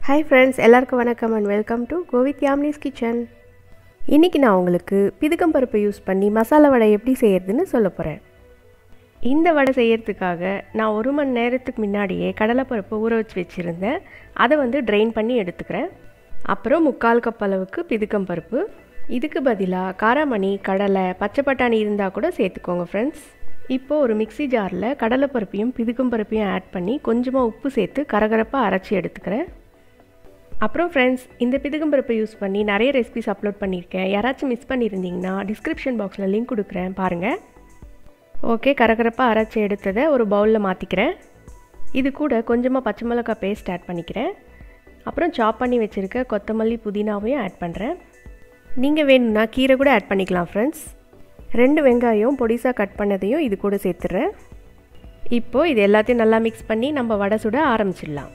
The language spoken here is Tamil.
Hi friends, எல்லாருக்கும் வணக்கம் and welcome to Go with Yamini's Kitchen. இன்னைக்கு நான் உங்களுக்கு பிதுக்கம் பருப்பை யூஸ் பண்ணி மசாலா வடை எப்படி செய்யறதுன்னு சொல்லப் போறேன். இந்த வடை செய்யறதுக்காக நான் 1 மணி நேரத்துக்கு முன்னாடியே கடலை பருப்பு ஊற வச்சிருந்தேன். அதை ட்ரைன் பண்ணி எடுத்துக்கிறேன். அப்புறம் 1/4 கப் அளவுக்கு பிதுக்கம் பருப்பு. இதுக்கு பதிலா காராமணி, கடலை, பச்சை பட்டாணி இருந்தா கூட சேர்த்துக்கோங்க फ्रेंड्स. இப்போ ஒரு மிக்ஸி ஜார்ல கடலை பருப்பையும் பிதுக்கம் பருப்பையும் ஆட் பண்ணி கொஞ்சமா உப்பு சேர்த்து கரகரப்பா அரைச்சி எடுத்துக்கிறேன். அப்புறம் फ्रेंड्स, இந்த பிதுக்கம் பருப்பை யூஸ் பண்ணி நிறைய ரெசிபீஸ் அப்லோட் பண்ணியிருக்கேன். யாராச்சும் மிஸ் பண்ணியிருந்தீங்கன்னா டிஸ்கிரிப்ஷன் பாக்ஸில் லிங்க் கொடுக்குறேன் பாருங்கள். ஓகே, கரகரப்பாக அரைச்சி எடுத்ததை ஒரு பவுலில் மாற்றிக்கிறேன். இது கூட கொஞ்சமாக பச்சை மிளகாய் பேஸ்ட் ஆட் பண்ணிக்கிறேன். அப்புறம் சாப் பண்ணி வச்சுருக்க கொத்தமல்லி, புதினாவையும் ஆட் பண்ணுறேன். நீங்கள் வேணும்னா கீரை கூட ஆட் பண்ணிக்கலாம் ஃப்ரெண்ட்ஸ். 2 வெங்காயம் பொடிசாக கட் பண்ணதையும் இது கூட சேர்த்துடுறேன். இப்போது இது எல்லாத்தையும் நல்லா மிக்ஸ் பண்ணி நம்ம வடை சுட ஆரம்பிச்சிடலாம்.